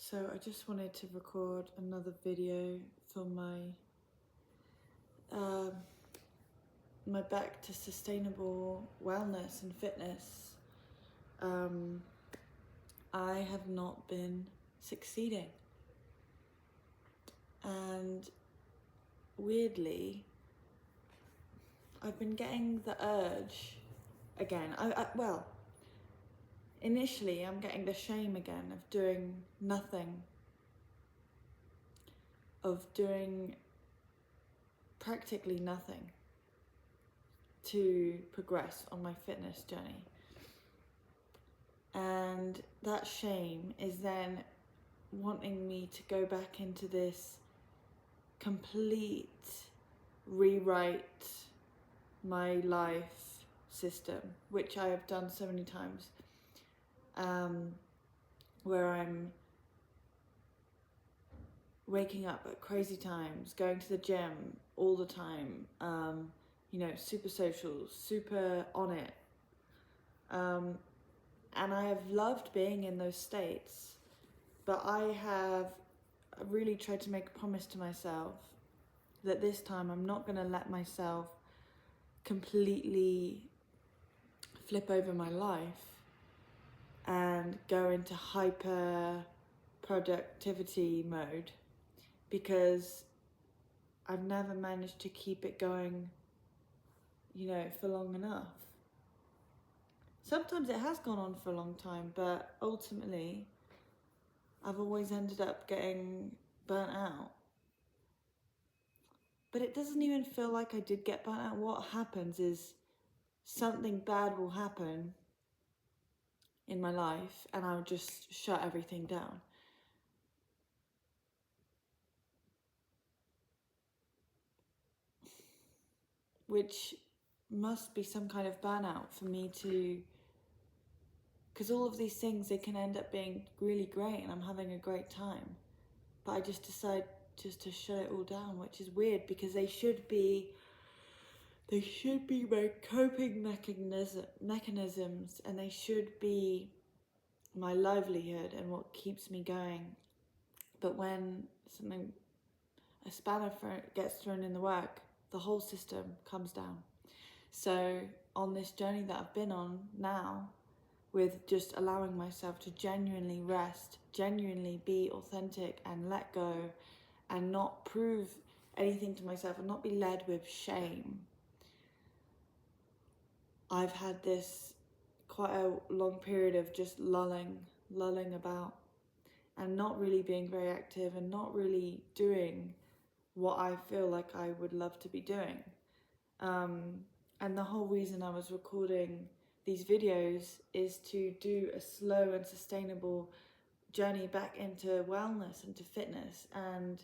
So I just wanted to record another video for um my back to sustainable wellness and fitness. I have not been succeeding, and weirdly I've been getting the urge again. Well, initially I'm getting the shame again of doing nothing, of doing practically nothing to progress on my fitness journey. And that shame is then wanting me to go back into this complete rewrite my life system, which I have done so many times, where I'm waking up at crazy times, going to the gym all the time, super social, super on it. And I have loved being in those states, but I have really tried to make a promise to myself that this time I'm not going to let myself completely flip over my life and go into hyper productivity mode, because I've never managed to keep it going, for long enough. Sometimes it has gone on for a long time, but ultimately I've always ended up getting burnt out. But it doesn't even feel like I did get burnt out. What happens is something bad will happen in my life and I'll just shut everything down. Which must be some kind of burnout for me to, because all of these things, they can end up being really great and I'm having a great time, but I just decide just to shut it all down, which is weird because they should be my coping mechanisms, and they should be my livelihood and what keeps me going. But when a spanner gets thrown in the work, the whole system comes down. So on this journey that I've been on now, with just allowing myself to genuinely rest, genuinely be authentic and let go and not prove anything to myself and not be led with shame, I've had this quite a long period of just lulling about and not really being very active and not really doing what I feel like I would love to be doing. And the whole reason I was recording these videos is to do a slow and sustainable journey back into wellness and to fitness. And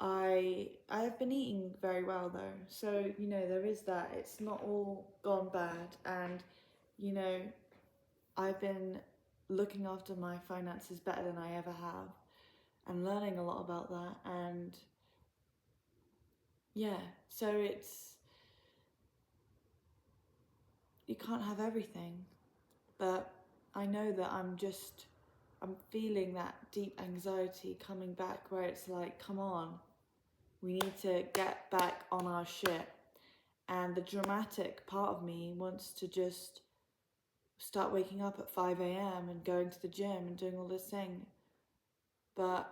I've been eating very well though, so there is that. It's not all gone bad, and I've been looking after my finances better than I ever have and learning a lot about that. And yeah, so you can't have everything, but I know that I'm feeling that deep anxiety coming back, where it's like, come on, we need to get back on our shit. And the dramatic part of me wants to just start waking up at 5 a.m. and going to the gym and doing all this thing. But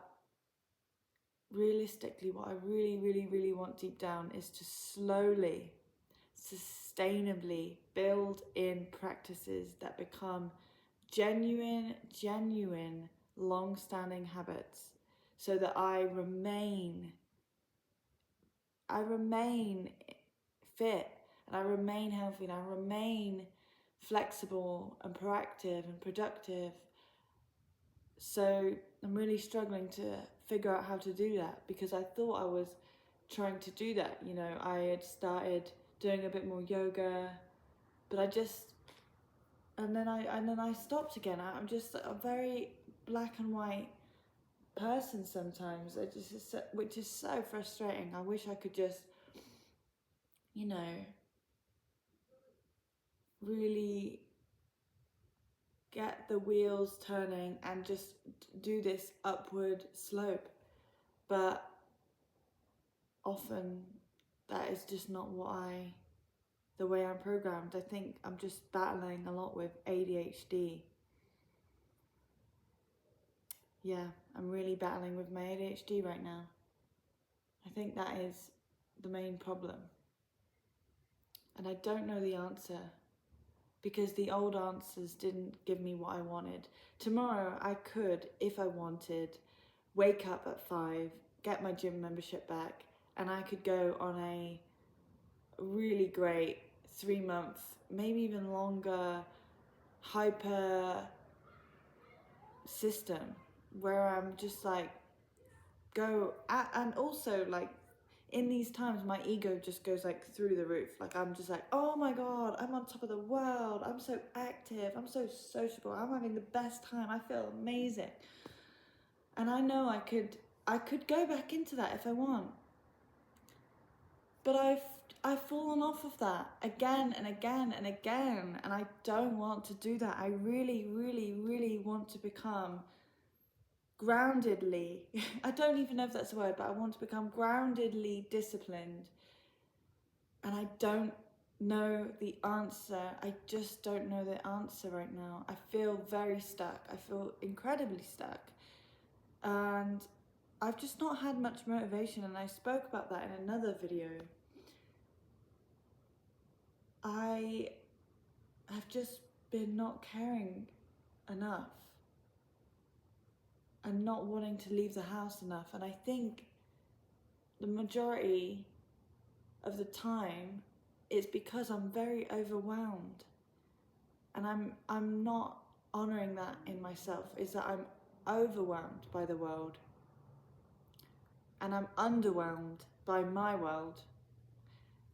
realistically, what I really, really, really want deep down is to slowly, sustainably build in practices that become genuine, long-standing habits, so that I remain fit and I remain healthy and I remain flexible and proactive and productive. So I'm really struggling to figure out how to do that, because I thought I was trying to do that. I had started doing a bit more yoga, but and then I stopped again. I'm just a very black and white person sometimes, which is so frustrating. I wish I could just, really get the wheels turning and just do this upward slope. But often that is just not the way I'm programmed. I think I'm just battling a lot with ADHD. Yeah, I'm really battling with my ADHD right now. I think that is the main problem. And I don't know the answer, because the old answers didn't give me what I wanted. Tomorrow I could, if I wanted, wake up at 5, get my gym membership back, and I could go on a really great 3-month, maybe even longer, hyper system where I'm just like and also like in these times my ego just goes like through the roof. Like I'm just like, oh my god, I'm on top of the world, I'm so active, I'm so sociable, I'm having the best time, I feel amazing. And I know I could go back into that if I want, but I've fallen off of that again and again and again, and I don't want to do that. I really, really, really want to become groundedly, I don't even know if that's a word, but I want to become groundedly disciplined. And I don't know the answer. I just don't know the answer right now. I feel very stuck. I feel incredibly stuck. And I've just not had much motivation, and I spoke about that in another video. I have just been not caring enough and not wanting to leave the house enough. And I think the majority of the time it's because I'm very overwhelmed, and I'm not honoring that in myself, is that I'm overwhelmed by the world and I'm underwhelmed by my world,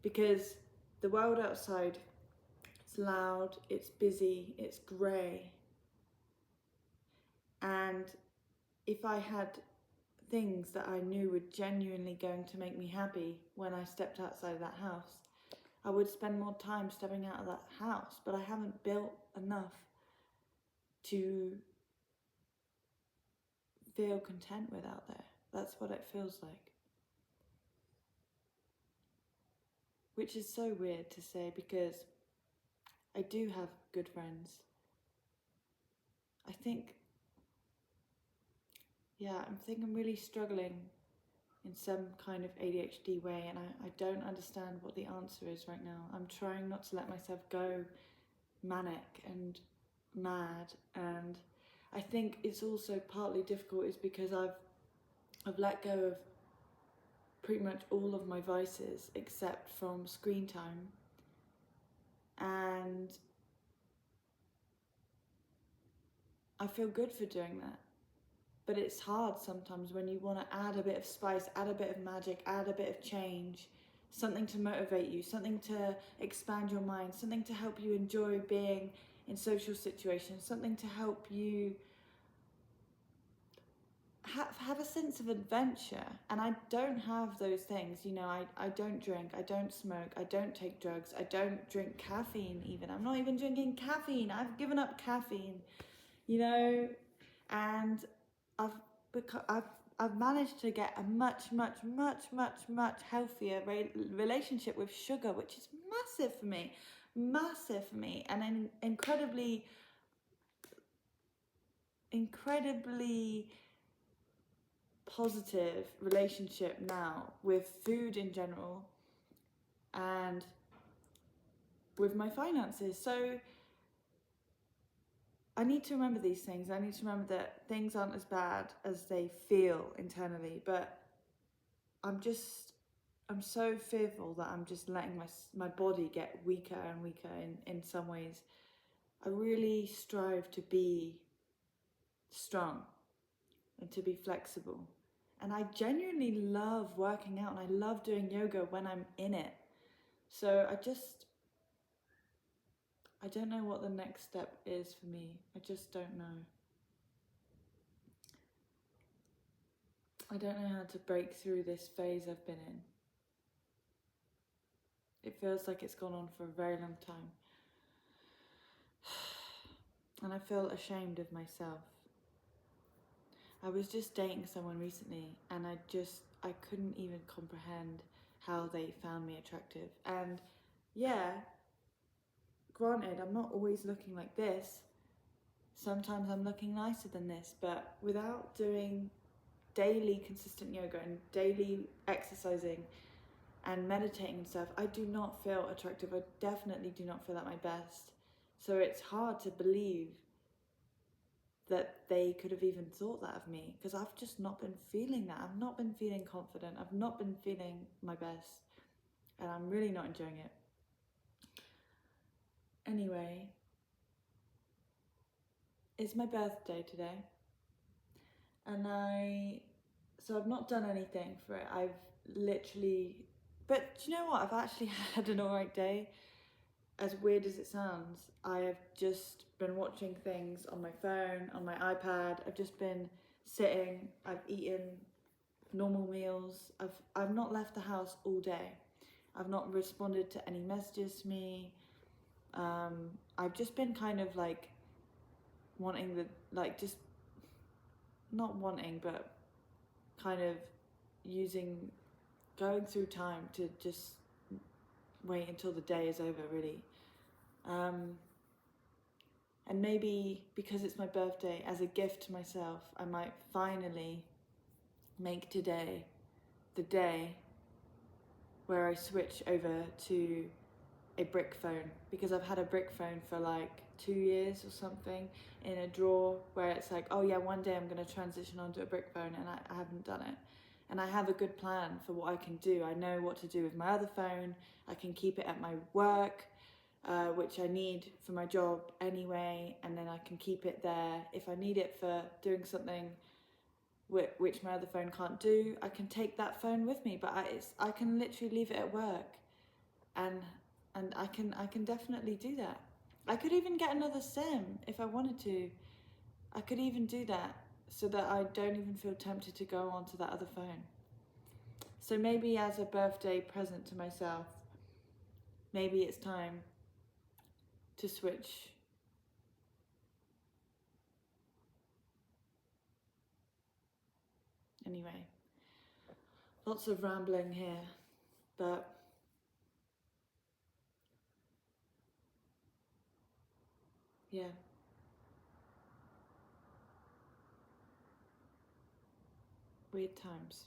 because the world outside, it's loud, it's busy, it's grey, and if I had things that I knew were genuinely going to make me happy when I stepped outside of that house, I would spend more time stepping out of that house. But I haven't built enough to feel content with out there. That's what it feels like. Which is so weird to say, because I do have good friends. I think I'm really struggling in some kind of ADHD way, and I don't understand what the answer is right now. I'm trying not to let myself go manic and mad, and I think it's also partly difficult is because I've let go of pretty much all of my vices except from screen time, and I feel good for doing that. But it's hard sometimes when you want to add a bit of spice, add a bit of magic, add a bit of change, something to motivate you, something to expand your mind, something to help you enjoy being in social situations, something to help you have a sense of adventure. And I don't have those things. You know, I don't drink, I don't smoke, I don't take drugs, I don't drink caffeine even. I'm not even drinking caffeine. I've given up caffeine, you know, and I've managed to get a much healthier relationship with sugar, which is massive for me, and an incredibly positive relationship now with food in general and with my finances. So I need to remember these things. I need to remember that things aren't as bad as they feel internally, but I'm so fearful that I'm just letting my body get weaker and weaker in some ways. I really strive to be strong and to be flexible. And I genuinely love working out, and I love doing yoga when I'm in it. So I don't know what the next step is for me. I just don't know. I don't know how to break through this phase I've been in. It feels like it's gone on for a very long time. and I feel ashamed of myself. I was just dating someone recently, and I couldn't even comprehend how they found me attractive. And yeah, granted, I'm not always looking like this. Sometimes I'm looking nicer than this, but without doing daily consistent yoga and daily exercising and meditating and stuff, I do not feel attractive. I definitely do not feel at my best. So it's hard to believe that they could have even thought that of me, because I've just not been feeling that. I've not been feeling confident. I've not been feeling my best, and I'm really not enjoying it. Anyway, it's my birthday today, and I've not done anything for it. I've literally, but do you know what? I've actually had an alright day. As weird as it sounds, I have just been watching things on my phone, on my iPad. I've just been sitting, I've eaten normal meals. I've not left the house all day. I've not responded to any messages to me. I've just been kind of like wanting just not wanting, but kind of going through time to just wait until the day is over, really. And maybe because it's my birthday, as a gift to myself, I might finally make today the day where I switch over to a brick phone, because I've had a brick phone for like 2 years or something in a drawer, where it's like, oh yeah, one day I'm going to transition onto a brick phone, and I haven't done it. And I have a good plan for what I can do. I know what to do with my other phone. I can keep it at my work, which I need for my job anyway, and then I can keep it there. If I need it for doing something which my other phone can't do, I can take that phone with me, but I can literally leave it at work, and I can definitely do that. I could even get another SIM if I wanted to. I could even do that so that I don't even feel tempted to go onto that other phone. So maybe as a birthday present to myself, maybe it's time to switch. Anyway, lots of rambling here, but yeah. Weird times.